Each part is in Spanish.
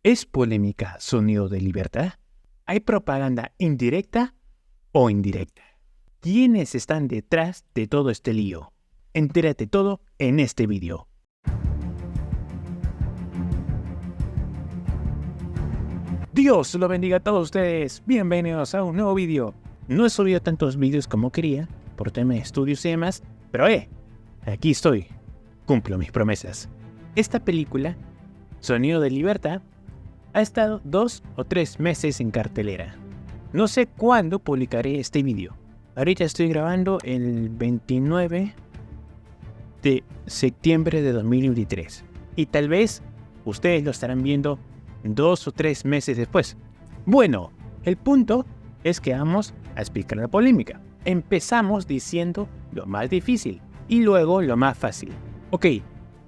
¿Es polémica Sonido de Libertad? ¿Hay propaganda indirecta o indirecta? ¿Quiénes están detrás de todo este lío? Entérate todo en este video. Dios lo bendiga a todos ustedes. Bienvenidos a un nuevo video. No he subido tantos videos como quería por tema de estudios y demás, pero aquí estoy. Cumplo mis promesas. Esta película, Sonido de Libertad, ha estado 2 o 3 meses en cartelera. No sé cuándo publicaré este video. Ahorita estoy grabando el 29 de septiembre de 2023. Y tal vez ustedes lo estarán viendo 2 o 3 meses después. Bueno, el punto es que vamos a explicar la polémica. Empezamos diciendo lo más difícil y luego lo más fácil. Ok,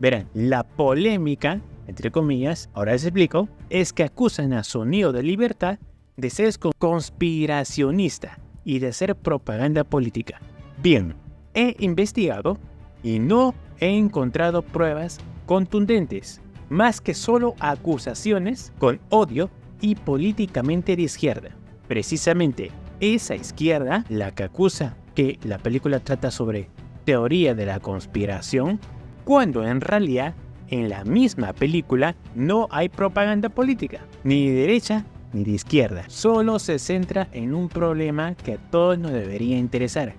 verán, la polémica, entre comillas, ahora les explico, es que acusan a Sonido de Libertad de ser conspiracionista y de hacer propaganda política. Bien, he investigado y no he encontrado pruebas contundentes, más que solo acusaciones con odio y políticamente de izquierda. Precisamente esa izquierda, la que acusa que la película trata sobre teoría de la conspiración, cuando en realidad en la misma película no hay propaganda política, ni de derecha ni de izquierda. Solo se centra en un problema que a todos nos debería interesar: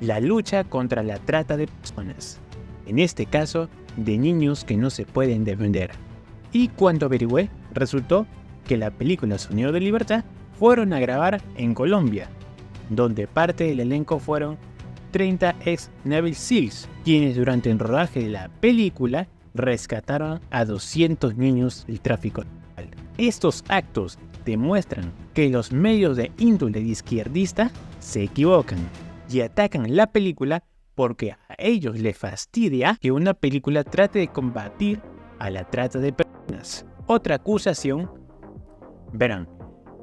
la lucha contra la trata de personas. En este caso, de niños que no se pueden defender. Y cuando averigüé, resultó que la película Sonido de Libertad fueron a grabar en Colombia, donde parte del elenco fueron 30 ex Navy SEALs, quienes durante el rodaje de la película rescataron a 200 niños del tráfico. Estos actos demuestran que los medios de índole izquierdista se equivocan y atacan la película porque a ellos les fastidia que una película trate de combatir a la trata de personas. Otra acusación, verán,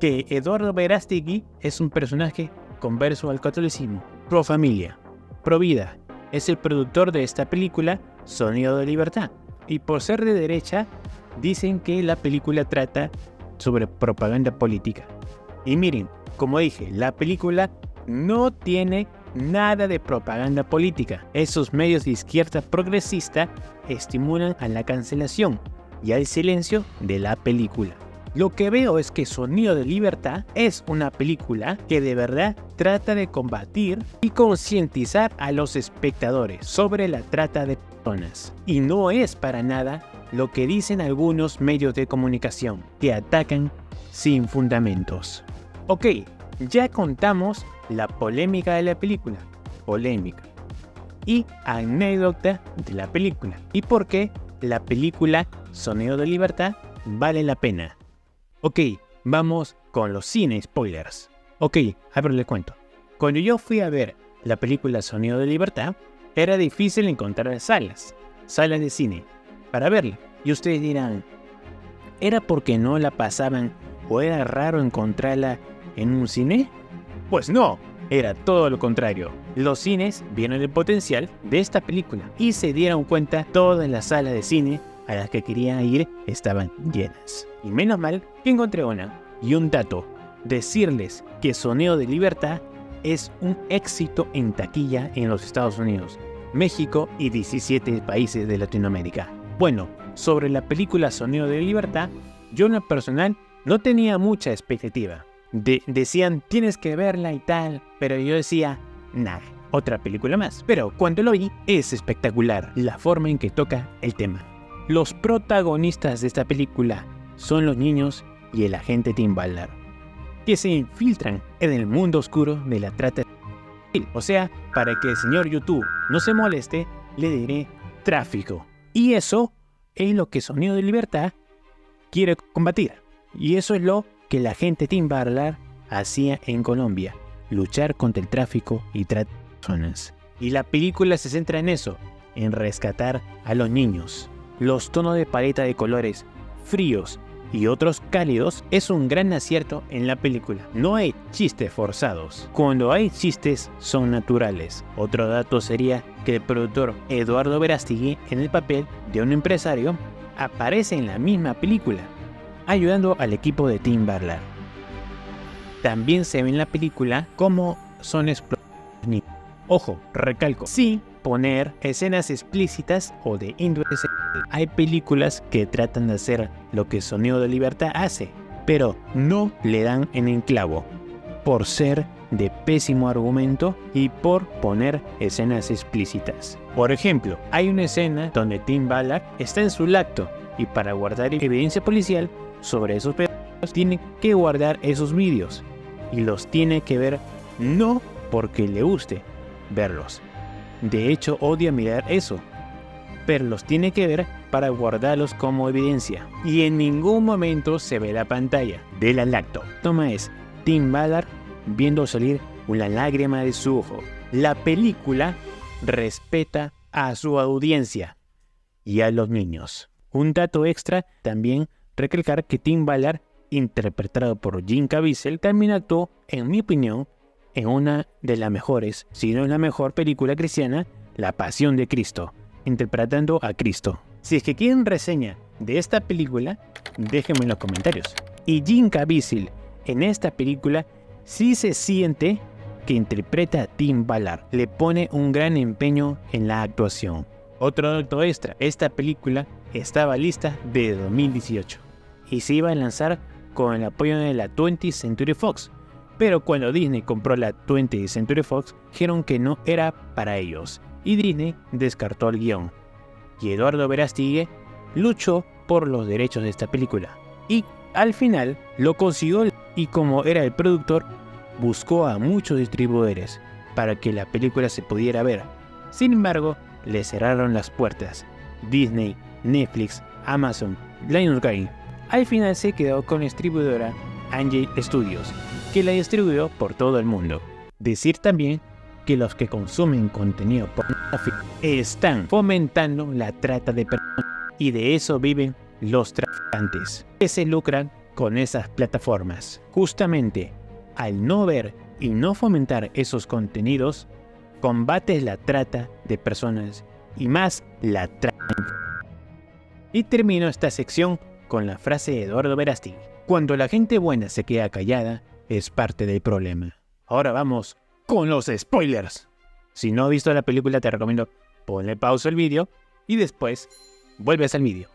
que Eduardo Verástegui es un personaje converso al catolicismo, pro familia, pro vida. Es el productor de esta película, Sonido de Libertad. Y por ser de derecha, dicen que la película trata sobre propaganda política. Y miren, como dije, la película no tiene nada de propaganda política. Esos medios de izquierda progresista estimulan a la cancelación y al silencio de la película. Lo que veo es que Sonido de Libertad es una película que de verdad trata de combatir y concientizar a los espectadores sobre la trata de personas. Y no es para nada lo que dicen algunos medios de comunicación, que atacan sin fundamentos. Ok, ya contamos la polémica de la película, polémica, y anécdota de la película, y por qué la película Sonido de Libertad vale la pena. Ok, vamos con los cine spoilers. Ok, a ver, les cuento. Cuando yo fui a ver la película Sonido de Libertad, era difícil encontrar salas de cine para verla. Y ustedes dirán, ¿era porque no la pasaban o era raro encontrarla en un cine? Pues no, era todo lo contrario. Los cines vieron el potencial de esta película y se dieron cuenta todas las salas de cine a las que querían ir estaban llenas. Y menos mal que encontré una. Y un dato, decirles que Sonido de Libertad es un éxito en taquilla en los Estados Unidos, México y 17 países de Latinoamérica. Bueno, sobre la película Sonido de Libertad, yo en lo personal no tenía mucha expectativa. Decían, tienes que verla y tal, pero yo decía, nah, otra película más. Pero cuando lo vi, es espectacular la forma en que toca el tema. Los protagonistas de esta película son los niños y el agente Tim Ballard, que se infiltran en el mundo oscuro de la trata. O sea, para que el señor YouTube no se moleste, le diré tráfico. Y eso es lo que Sonido de Libertad quiere combatir. Y eso es lo que el agente Tim Ballard hacía en Colombia, luchar contra el tráfico y trata de personas. Y la película se centra en eso, en rescatar a los niños. Los tonos de paleta de colores fríos y otros cálidos es un gran acierto en la película. No hay chistes forzados. Cuando hay chistes son naturales. Otro dato sería que el productor Eduardo Verástegui, en el papel de un empresario, aparece en la misma película. ayudando al equipo de Tim Ballard. También se ve en la película cómo son explotados. Ojo, recalco, sin poner escenas explícitas o de índole sexual. Hay películas que tratan de hacer lo que Sonido de Libertad hace, pero no le dan en el clavo, por ser de pésimo argumento y por poner escenas explícitas. Por ejemplo, hay una escena donde Tim Ballard está en su lacto y para guardar evidencia policial sobre esos pedófilos tiene que guardar esos vídeos y los tiene que ver no porque le guste verlos. De hecho, odia mirar eso, pero los tiene que ver para guardarlos como evidencia. Y en ningún momento se ve la pantalla de la lacto. Toma es Tim Ballard viendo salir una lágrima de su ojo. La película respeta a su audiencia y a los niños. Un dato extra también recalcar que Tim Ballard, interpretado por Jim Caviezel, también actuó, en mi opinión, en una de las mejores, si no es la mejor película cristiana, La Pasión de Cristo, interpretando a Cristo. Si es que quieren reseña de esta película, déjenme en los comentarios. Y Jim Caviezel en esta película sí se siente que interpreta a Tim Ballard, le pone un gran empeño en la actuación. Otro dato extra, esta película estaba lista de 2018 y se iba a lanzar con el apoyo de la 20th Century Fox, pero cuando Disney compró la 20th Century Fox, dijeron que no era para ellos y Disney descartó el guión. Y Eduardo Verástegui luchó por los derechos de esta película y al final lo consiguió, y como era el productor, buscó a muchos distribuidores para que la película se pudiera ver. Sin embargo, le cerraron las puertas. Disney, Netflix, Amazon, Lionsgate. Al final se quedó con la distribuidora Angel Studios, que la distribuyó por todo el mundo. Decir también que los que consumen contenido pornográfico están fomentando la trata de personas y de eso viven los traficantes, que se lucran con esas plataformas. Justamente, al no ver y no fomentar esos contenidos, combates la trata de personas y más la trata. Y termino esta sección con la frase de Eduardo Verástegui: cuando la gente buena se queda callada, es parte del problema. Ahora vamos con los spoilers. Si no has visto la película, te recomiendo ponle pausa al vídeo y después vuelves al vídeo.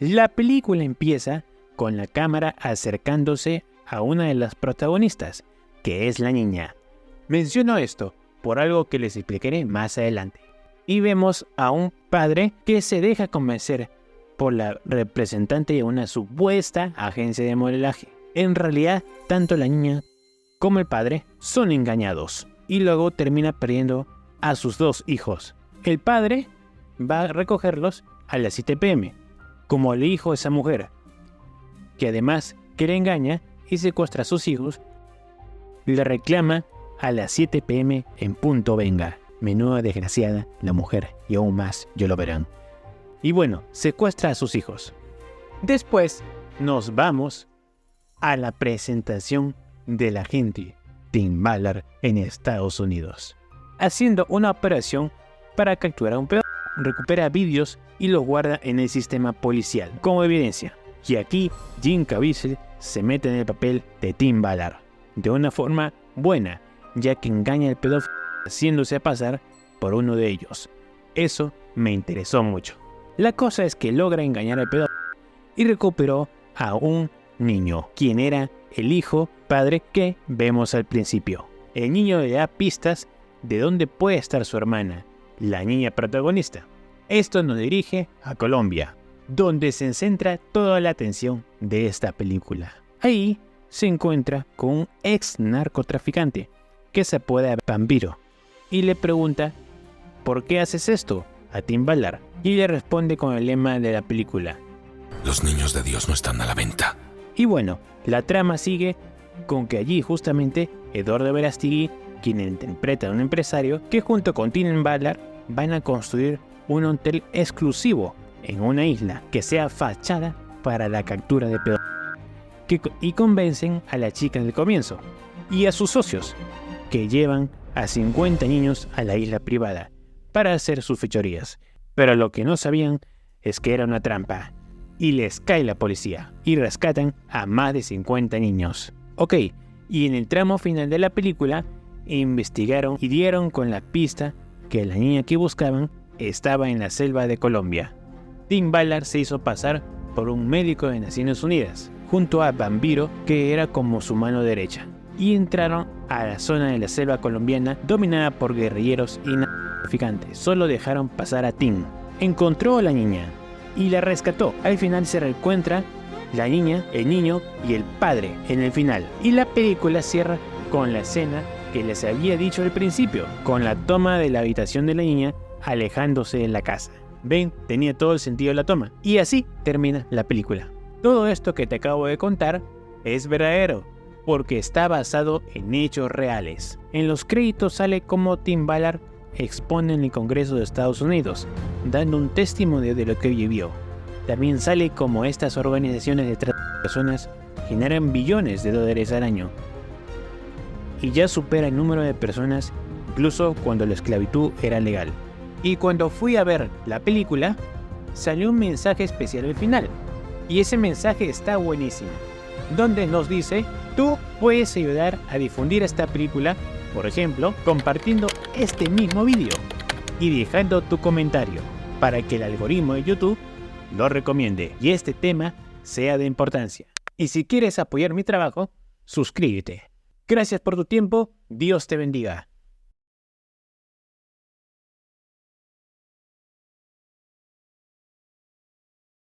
La película empieza con la cámara acercándose a una de las protagonistas, que es la niña. Menciono esto por algo que les explicaré más adelante. Y vemos a un padre que se deja convencer por la representante de una supuesta agencia de modelaje. En realidad, tanto la niña como el padre son engañados y luego termina perdiendo a sus dos hijos. El padre va a recogerlos a las 7 p.m., como le dijo esa mujer, que además que le engaña y secuestra a sus hijos, le reclama a las 7 p.m. en punto venga. Menuda desgraciada la mujer, y aún más yo lo verán. Y bueno, secuestra a sus hijos. Después nos vamos a la presentación del agente Tim Ballard en Estados Unidos, haciendo una operación para capturar a un pedófilo. Recupera vídeos y los guarda en el sistema policial como evidencia. Y aquí Jim Caviezel se mete en el papel de Tim Ballard de una forma buena, ya que engaña al pedófilo haciéndose pasar por uno de ellos. Eso me interesó mucho. La cosa es que logra engañar al pedófilo y recuperó a un niño, quien era el hijo padre que vemos al principio. El niño le da pistas de dónde puede estar su hermana, la niña protagonista. Esto nos dirige a Colombia, donde se centra toda la atención de esta película. Ahí se encuentra con un ex narcotraficante que se apoda Vampiro y le pregunta ¿por qué haces esto? A Tim Ballard, y le responde con el lema de la película: los niños de Dios no están a la venta. Y bueno, la trama sigue con que allí justamente Eduardo Verástegui, quien interpreta a un empresario, que junto con Tim Ballard van a construir un hotel exclusivo en una isla que sea fachada para la captura de pedófilos, y convencen a la chica del comienzo y a sus socios, que llevan a 50 niños a la isla privada para hacer sus fechorías. Pero lo que no sabían es que era una trampa. y les cae la policía y rescatan a más de 50 niños. Ok, y en el tramo final de la película investigaron y dieron con la pista que la niña que buscaban estaba en la selva de Colombia. Tim Ballard se hizo pasar por un médico de Naciones Unidas, junto a Bambiro, que era como su mano derecha, y entraron a la zona de la selva colombiana dominada por guerrilleros y narcotraficantes. Solo dejaron pasar a Tim. Encontró a la niña y la rescató. Al final se reencuentra la niña, el niño y el padre en el final. Y la película cierra con la escena que les había dicho al principio, con la toma de la habitación de la niña alejándose de la casa. Ven, tenía todo el sentido la toma. Y así termina la película. Todo esto que te acabo de contar es verdadero, porque está basado en hechos reales. En los créditos sale como Tim Ballard expone en el Congreso de Estados Unidos, dando un testimonio de lo que vivió. También sale como estas organizaciones de trata de personas generan billones de dólares al año. Y ya supera el número de personas incluso cuando la esclavitud era legal. Y cuando fui a ver la película, salió un mensaje especial al final. Y ese mensaje está buenísimo, donde nos dice, tú puedes ayudar a difundir esta película, por ejemplo, compartiendo este mismo vídeo y dejando tu comentario para que el algoritmo de YouTube lo recomiende y este tema sea de importancia. Y si quieres apoyar mi trabajo, suscríbete. Gracias por tu tiempo, Dios te bendiga.